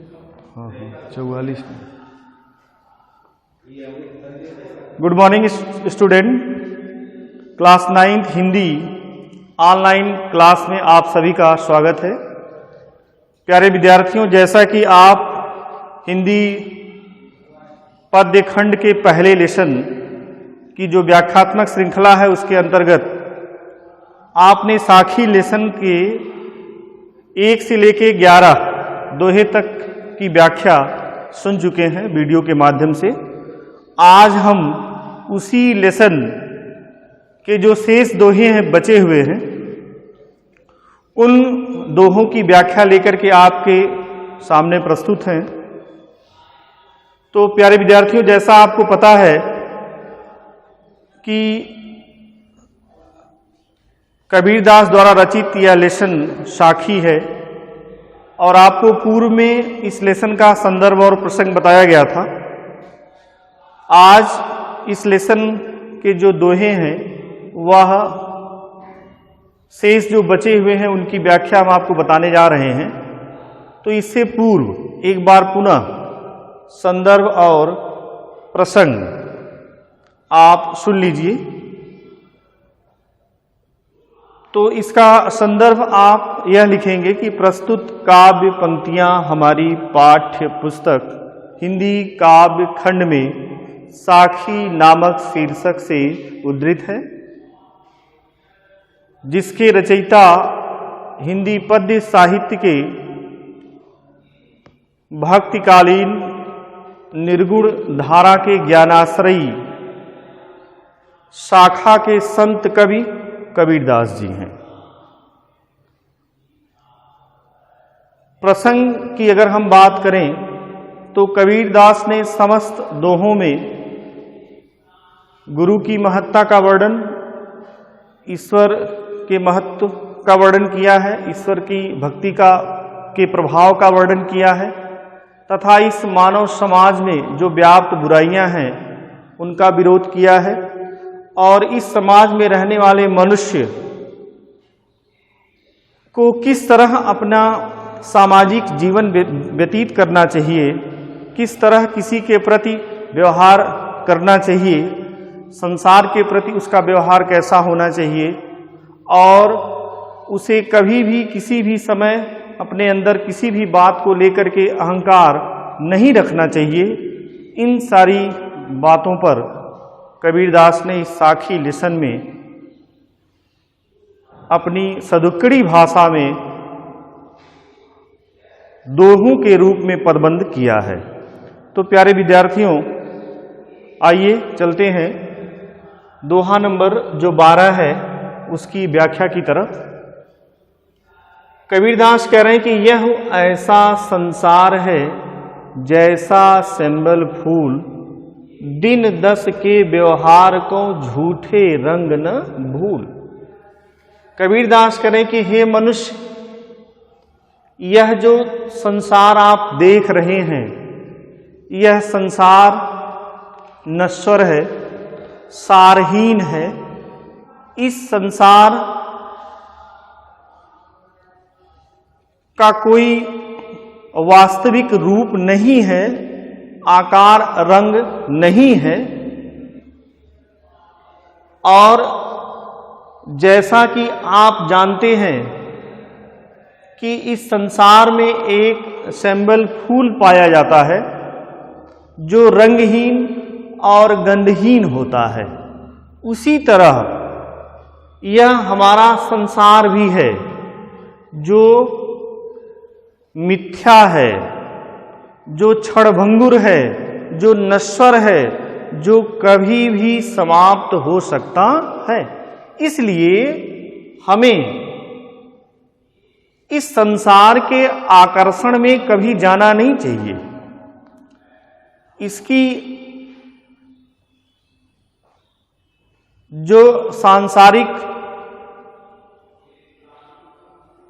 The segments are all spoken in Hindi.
हाँ 44 में। Good morning student, class 9th Hindi online class में आप सभी का स्वागत है। प्यारे विद्यार्थियों, जैसा कि आप हिंदी पद्य खंड के पहले लेसन की जो व्याख्यात्मक श्रृंखला है उसके अंतर्गत आपने साखी लेसन के 1 से लेके 11 दोहे तक की व्याख्या सुन चुके हैं वीडियो के माध्यम से। आज हम उसी लेसन के जो शेष दोहे हैं बचे हुए हैं उन दोहों की व्याख्या लेकर के आपके सामने प्रस्तुत हैं। तो प्यारे विद्यार्थियों, जैसा आपको पता है कि कबीरदास द्वारा रचित यह लेसन साखी है और आपको पूर्व में इस लेसन का संदर्भ और प्रसंग बताया गया था। आज इस लेसन के जो दोहे हैं वह शेष जो बचे हुए हैं उनकी व्याख्या हम आपको बताने जा रहे हैं। तो इससे पूर्व एक बार पुनः संदर्भ और प्रसंग आप सुन लीजिए। तो इसका संदर्भ आप यह लिखेंगे कि प्रस्तुत काव्य पंक्तियां हमारी पाठ्य पुस्तक हिंदी काव्य खंड में साखी नामक शीर्षक से उद्धृत है, जिसके रचयिता हिंदी पद्य साहित्य के भक्तिकालीन निर्गुण धारा के ज्ञानाश्रयी शाखा के संत कवि कबीरदास जी हैं। प्रसंग की अगर हम बात करें तो कबीरदास ने समस्त दोहों में गुरु की महत्ता का वर्णन, ईश्वर के महत्व का वर्णन किया है, ईश्वर की भक्ति के प्रभाव का वर्णन किया है तथा इस मानव समाज में जो व्याप्त बुराइयां हैं उनका विरोध किया है और इस समाज में रहने वाले मनुष्य को किस तरह अपना सामाजिक जीवन व्यतीत करना चाहिए, किस तरह किसी के प्रति व्यवहार करना चाहिए, संसार के प्रति उसका व्यवहार कैसा होना चाहिए और उसे कभी भी किसी भी समय अपने अंदर किसी भी बात को लेकर के अहंकार नहीं रखना चाहिए। इन सारी बातों पर कबीरदास ने इस साखी लेसन में अपनी सदुक्कड़ी भाषा में दोहों के रूप में पदबंध किया है। तो प्यारे विद्यार्थियों, आइए चलते हैं दोहा नंबर जो 12 है उसकी व्याख्या की तरफ। कबीरदास कह रहे हैं कि यह ऐसा संसार है जैसा सेंबल फूल, दिन 10 के व्यवहार को झूठे रंग न भूल। कबीरदास कह रहे हैं कि हे मनुष्य, यह जो संसार आप देख रहे हैं यह संसार नश्वर है, सारहीन है। इस संसार का कोई वास्तविक रूप नहीं है, आकार रंग नहीं है और जैसा कि आप जानते हैं कि इस संसार में एक सेंबल फूल पाया जाता है जो रंगहीन और गंधहीन होता है, उसी तरह यह हमारा संसार भी है जो मिथ्या है, जो क्षणभंगुर है, जो नश्वर है, जो कभी भी समाप्त हो सकता है। इसलिए हमें इस संसार के आकर्षण में कभी जाना नहीं चाहिए। इसकी जो सांसारिक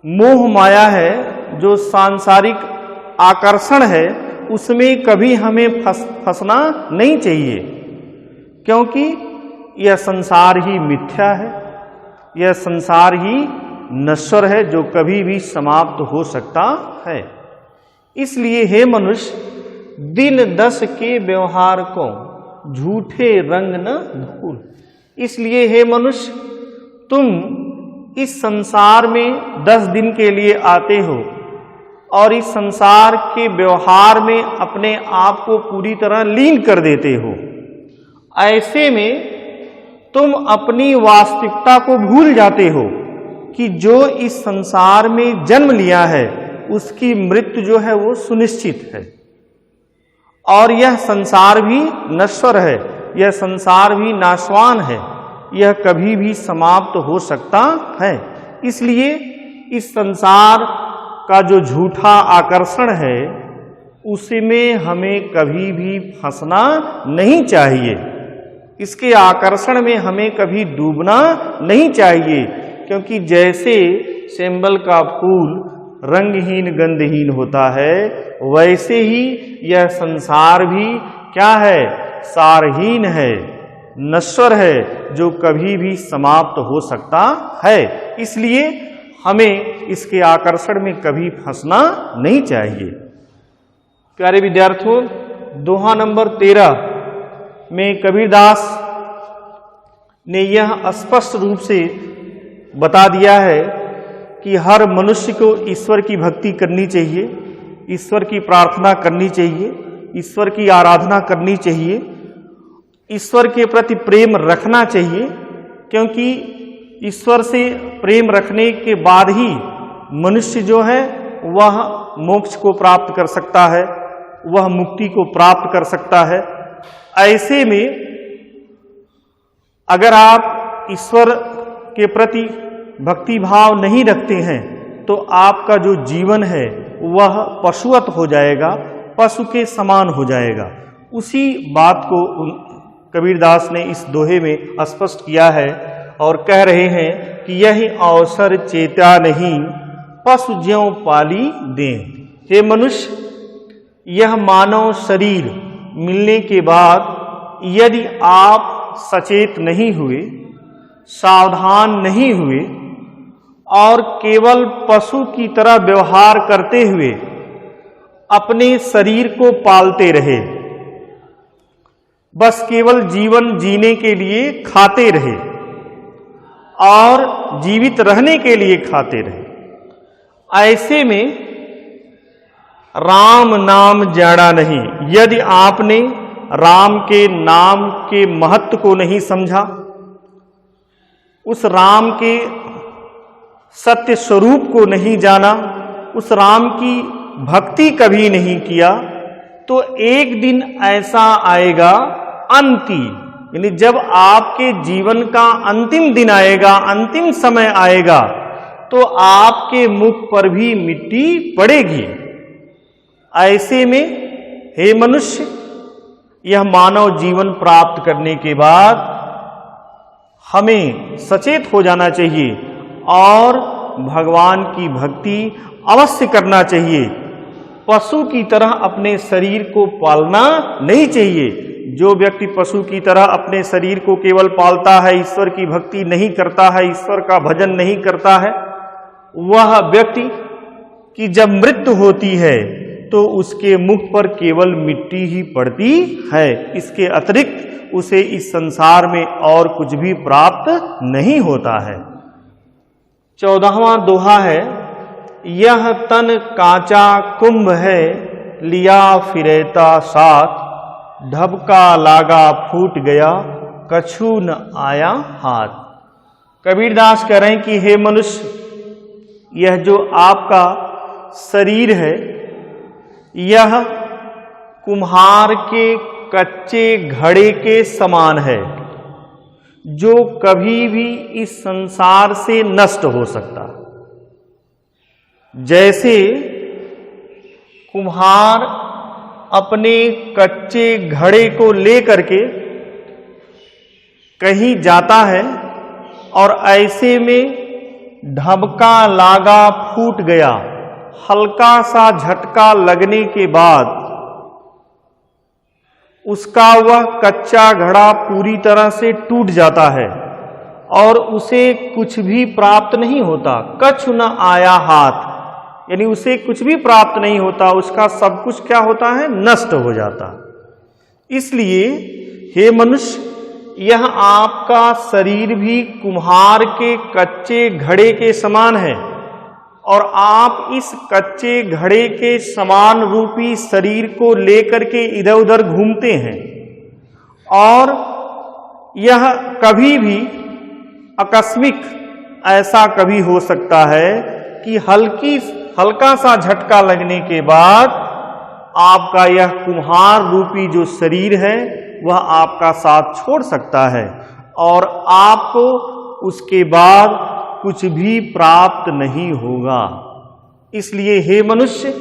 मोह माया है, जो सांसारिक आकर्षण है, उसमें कभी हमें फंसना नहीं चाहिए, क्योंकि यह संसार ही मिथ्या है, यह संसार ही नश्वर है जो कभी भी समाप्त हो सकता है। इसलिए हे मनुष्य, दिन दस के व्यवहार को झूठे रंग न धूल। इसलिए हे मनुष्य, तुम इस संसार में 10 दिन के लिए आते हो और इस संसार के व्यवहार में अपने आप को पूरी तरह लीन कर देते हो। ऐसे में तुम अपनी वास्तविकता को भूल जाते हो कि जो इस संसार में जन्म लिया है उसकी मृत्यु जो है वो सुनिश्चित है, और यह संसार भी नश्वर है, यह संसार भी नाशवान है, यह कभी भी समाप्त हो सकता है। इसलिए इस संसार का जो झूठा आकर्षण है उसमें हमें कभी भी फंसना नहीं चाहिए, इसके आकर्षण में हमें कभी डूबना नहीं चाहिए, क्योंकि जैसे सेंबल का फूल रंगहीन गंधहीन होता है, वैसे ही यह संसार भी क्या है, सारहीन है, नश्वर है, जो कभी भी समाप्त हो सकता है। इसलिए हमें इसके आकर्षण में कभी फंसना नहीं चाहिए। प्यारे विद्यार्थियों, दोहा नंबर 13 में कबीरदास ने यह स्पष्ट रूप से बता दिया है कि हर मनुष्य को ईश्वर की भक्ति करनी चाहिए, ईश्वर की प्रार्थना करनी चाहिए, ईश्वर की आराधना करनी चाहिए, ईश्वर के प्रति प्रेम रखना चाहिए, क्योंकि ईश्वर से प्रेम रखने के बाद ही मनुष्य जो है वह मोक्ष को प्राप्त कर सकता है, वह मुक्ति को प्राप्त कर सकता है। ऐसे में अगर आप ईश्वर के प्रति भक्ति भाव नहीं रखते हैं तो आपका जो जीवन है वह पशुवत हो जाएगा, पशु के समान हो जाएगा। उसी बात को कबीरदास ने इस दोहे में स्पष्ट किया है और कह रहे हैं कि यही अवसर चेता नहीं, पशु ज्यों पाली दें। हे मनुष्य, यह मानव शरीर मिलने के बाद यदि आप सचेत नहीं हुए, सावधान नहीं हुए और केवल पशु की तरह व्यवहार करते हुए अपने शरीर को पालते रहे, बस केवल जीवन जीने के लिए खाते रहे और जीवित रहने के लिए खाते रहे, ऐसे में राम नाम जाना नहीं। यदि आपने राम के नाम के महत्व को नहीं समझा, उस राम के सत्य स्वरूप को नहीं जाना, उस राम की भक्ति कभी नहीं किया, तो एक दिन ऐसा आएगा अंती, यानी जब आपके जीवन का अंतिम दिन आएगा, अंतिम समय आएगा, तो आपके मुख पर भी मिट्टी पड़ेगी। ऐसे में हे मनुष्य, यह मानव जीवन प्राप्त करने के बाद हमें सचेत हो जाना चाहिए और भगवान की भक्ति अवश्य करना चाहिए। पशु की तरह अपने शरीर को पालना नहीं चाहिए। जो व्यक्ति पशु की तरह अपने शरीर को केवल पालता है, ईश्वर की भक्ति नहीं करता है, ईश्वर का भजन नहीं करता है, वह व्यक्ति की जब मृत्यु होती है तो उसके मुख पर केवल मिट्टी ही पड़ती है। इसके अतिरिक्त उसे इस संसार में और कुछ भी प्राप्त नहीं होता है। 14वां दोहा है, यह तन कांचा कुंभ है, लिया फिरेता साथ, ढबका लागा फूट गया, कछु न आया हाथ। कबीरदास कह रहे हैं कि हे मनुष्य, यह जो आपका शरीर है यह कुम्हार के कच्चे घड़े के समान है, जो कभी भी इस संसार से नष्ट हो सकता। जैसे कुम्हार अपने कच्चे घड़े को लेकर के कहीं जाता है और ऐसे में ढबका लागा फूट गया, हल्का सा झटका लगने के बाद उसका वह कच्चा घड़ा पूरी तरह से टूट जाता है और उसे कुछ भी प्राप्त नहीं होता। कछु न आया हाथ, यानी उसे कुछ भी प्राप्त नहीं होता, उसका सब कुछ क्या होता है, नष्ट हो जाता। इसलिए हे मनुष्य, यह आपका शरीर भी कुम्हार के कच्चे घड़े के समान है और आप इस कच्चे घड़े के समान रूपी शरीर को लेकर के इधर उधर घूमते हैं और यह कभी भी आकस्मिक ऐसा कभी हो सकता है कि हल्का सा झटका लगने के बाद आपका यह कुम्हार रूपी जो शरीर है वह आपका साथ छोड़ सकता है और आपको उसके बाद कुछ भी प्राप्त नहीं होगा। इसलिए हे मनुष्य,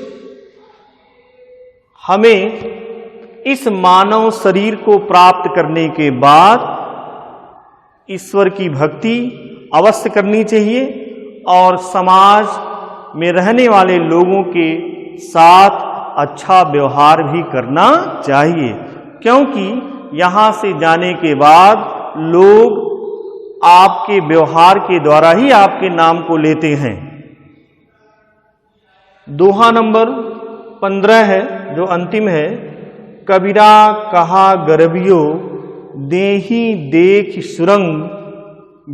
हमें इस मानव शरीर को प्राप्त करने के बाद ईश्वर की भक्ति अवश्य करनी चाहिए और समाज में रहने वाले लोगों के साथ अच्छा व्यवहार भी करना चाहिए, क्योंकि यहाँ से जाने के बाद लोग आपके व्यवहार के द्वारा ही आपके नाम को लेते हैं। दोहा नंबर 15 है जो अंतिम है। कबीरा कहा गरबियो देही देख सुरंग,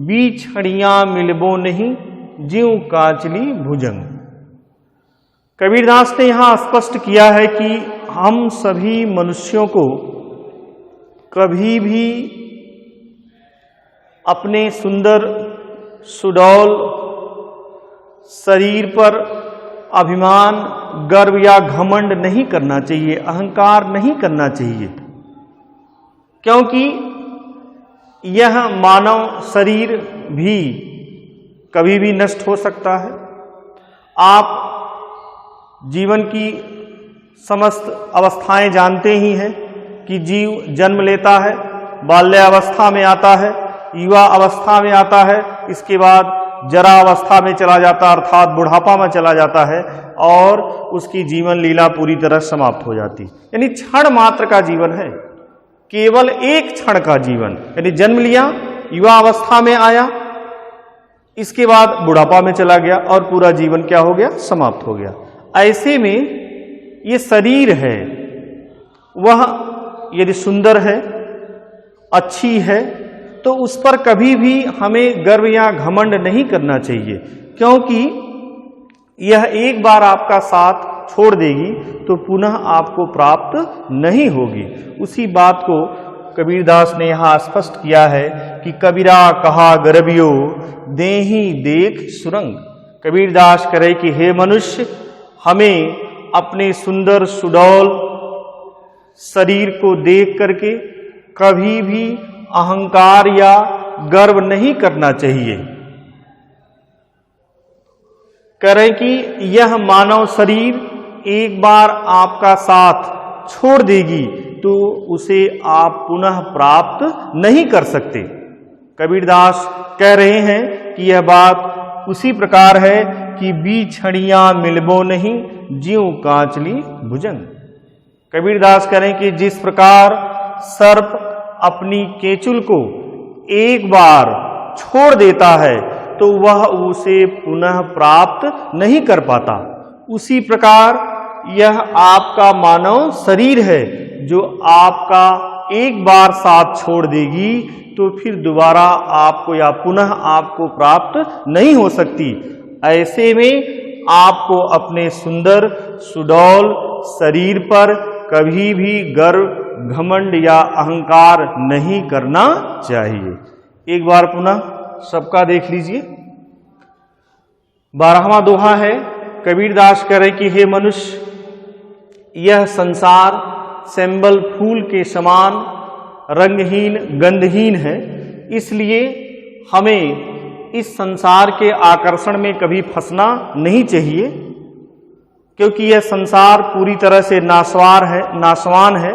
बीछड़ियां मिलबो नहीं ज्यों काचली भुजंग। कबीरदास ने यहाँ स्पष्ट किया है कि हम सभी मनुष्यों को कभी भी अपने सुंदर सुडौल शरीर पर अभिमान, गर्व या घमंड नहीं करना चाहिए, अहंकार नहीं करना चाहिए, क्योंकि यह मानव शरीर भी कभी भी नष्ट हो सकता है। आप जीवन की समस्त अवस्थाएं जानते ही हैं कि जीव जन्म लेता है, बाल्यावस्था में आता है, युवा अवस्था में आता है, इसके बाद जरा अवस्था में चला जाता है अर्थात बुढ़ापा में चला जाता है और उसकी जीवन लीला पूरी तरह समाप्त हो जाती। यानी क्षण मात्र का जीवन है, केवल एक क्षण का जीवन। यानी जन्म लिया, युवा अवस्था में आया, इसके बाद बुढ़ापा में चला गया और पूरा जीवन क्या हो गया, समाप्त हो गया। ऐसे में ये शरीर है वह यदि सुंदर है, अच्छी है, तो उस पर कभी भी हमें गर्व या घमंड नहीं करना चाहिए, क्योंकि यह एक बार आपका साथ छोड़ देगी तो पुनः आपको प्राप्त नहीं होगी। उसी बात को कबीरदास ने यहाँ स्पष्ट किया है कि कबीरा कहा गरबियो देही देख सुरंग। कबीरदास करे कि हे मनुष्य, हमें अपने सुंदर सुडौल शरीर को देख करके कभी भी अहंकार या गर्व नहीं करना चाहिए। करें कि यह मानव शरीर एक बार आपका साथ छोड़ देगी तो उसे आप पुनः प्राप्त नहीं कर सकते। कबीरदास कह रहे हैं कि यह बात उसी प्रकार है कि बीछड़ियां मिलबो नहीं ज्यों कांचली भुजंग। कबीरदास कह रहे हैं कि जिस प्रकार सर्प अपनी केचुल को एक बार छोड़ देता है तो वह उसे पुनः प्राप्त नहीं कर पाता, उसी प्रकार यह आपका मानव शरीर है जो आपका एक बार साथ छोड़ देगी तो फिर दोबारा आपको या पुनः आपको प्राप्त नहीं हो सकती। ऐसे में आपको अपने सुंदर सुडौल शरीर पर कभी भी गर्व, घमंड या अहंकार नहीं करना चाहिए। एक बार पुनः सबका देख लीजिए। 12वां दोहा है। कबीरदास कह रहे कि हे मनुष्य, यह संसार सैंबल फूल के समान रंगहीन, गंधहीन है, इसलिए हमें इस संसार के आकर्षण में कभी फंसना नहीं चाहिए, क्योंकि यह संसार पूरी तरह से नाशवान है,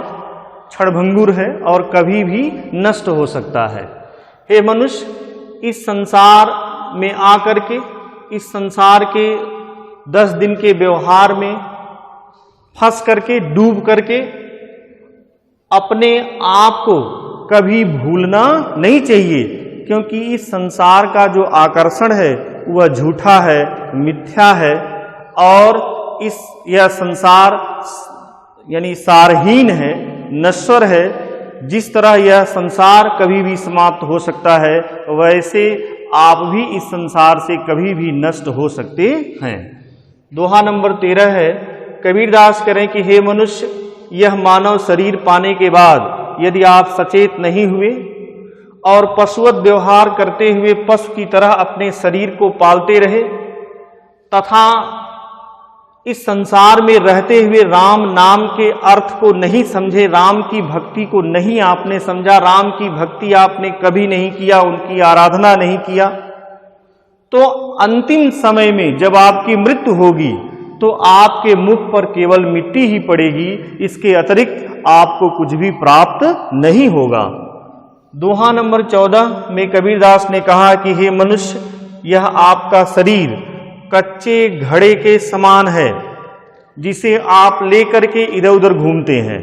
क्षणभंगुर है और कभी भी नष्ट हो सकता है। हे मनुष्य, इस संसार में आकर के, इस संसार के 10 दिन के व्यवहार में फंस करके, डूब करके अपने आप को कभी भूलना नहीं चाहिए, क्योंकि इस संसार का जो आकर्षण है वह झूठा है, मिथ्या है और यह संसार यानी सारहीन है, नश्वर है। जिस तरह यह संसार कभी भी समाप्त हो सकता है, वैसे आप भी इस संसार से कभी भी नष्ट हो सकते हैं। दोहा नंबर 13 है। कबीरदास कह रहे हैं कि हे मनुष्य, यह मानव शरीर पाने के बाद यदि आप सचेत नहीं हुए और पशुवत व्यवहार करते हुए पशु की तरह अपने शरीर को पालते रहे तथा इस संसार में रहते हुए राम नाम के अर्थ को नहीं समझे, राम की भक्ति को नहीं आपने समझा, राम की भक्ति आपने कभी नहीं किया, उनकी आराधना नहीं किया, तो अंतिम समय में जब आपकी मृत्यु होगी तो आपके मुख पर केवल मिट्टी ही पड़ेगी, इसके अतिरिक्त आपको कुछ भी प्राप्त नहीं होगा। दोहा नंबर 14 में कबीरदास ने कहा कि हे मनुष्य, यह आपका शरीर कच्चे घड़े के समान है जिसे आप लेकर के इधर उधर घूमते हैं।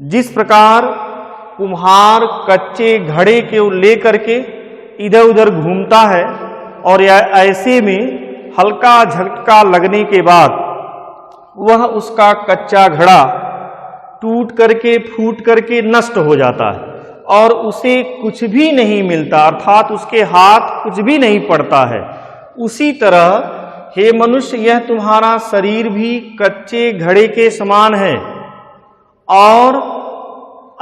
जिस प्रकार कुम्हार कच्चे घड़े को लेकर के इधर उधर घूमता है और ऐसे में हल्का झटका लगने के बाद वह उसका कच्चा घड़ा टूट करके फूट करके नष्ट हो जाता है और उसे कुछ भी नहीं मिलता, अर्थात उसके हाथ कुछ भी नहीं पड़ता है। उसी तरह हे मनुष्य, यह तुम्हारा शरीर भी कच्चे घड़े के समान है और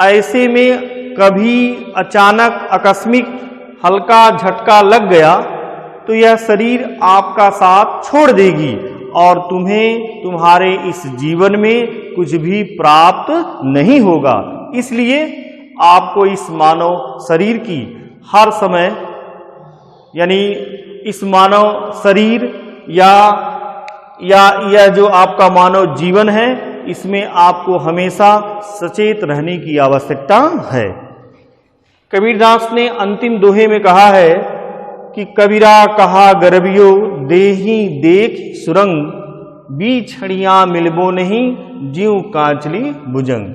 ऐसे में कभी अचानक आकस्मिक हल्का झटका लग गया तो यह शरीर आपका साथ छोड़ देगी और तुम्हें तुम्हारे इस जीवन में कुछ भी प्राप्त नहीं होगा। इसलिए आपको इस मानव शरीर की हर समय यानी इस मानव शरीर या यह जो आपका मानव जीवन है, इसमें आपको हमेशा सचेत रहने की आवश्यकता है। कबीरदास ने अंतिम दोहे में कहा है कि कबीरा कहा गरबियो देही देख सुरंग, बीछड़ियां मिलबो नहीं ज्यों कांचली भुजंग।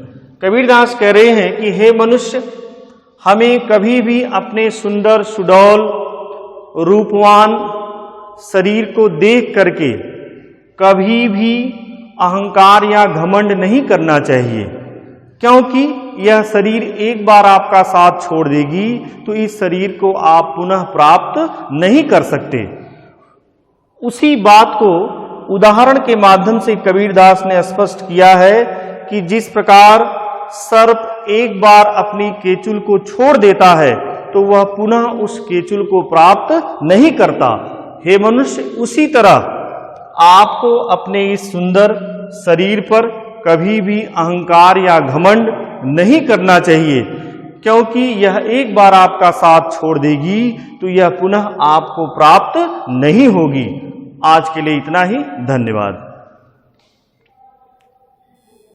कबीरदास कह रहे हैं कि हे मनुष्य, हमें कभी भी अपने सुंदर सुडौल रूपवान शरीर को देख करके कभी भी अहंकार या घमंड नहीं करना चाहिए, क्योंकि यह शरीर एक बार आपका साथ छोड़ देगी तो इस शरीर को आप पुनः प्राप्त नहीं कर सकते। उसी बात को उदाहरण के माध्यम से कबीरदास ने स्पष्ट किया है कि जिस प्रकार सर्प एक बार अपनी केचुल को छोड़ देता है तो वह पुनः उस केचुल को प्राप्त नहीं करता। हे मनुष्य, उसी तरह आपको अपने इस सुंदर शरीर पर कभी भी अहंकार या घमंड नहीं करना चाहिए, क्योंकि यह एक बार आपका साथ छोड़ देगी तो यह पुनः आपको प्राप्त नहीं होगी। आज के लिए इतना ही, धन्यवाद।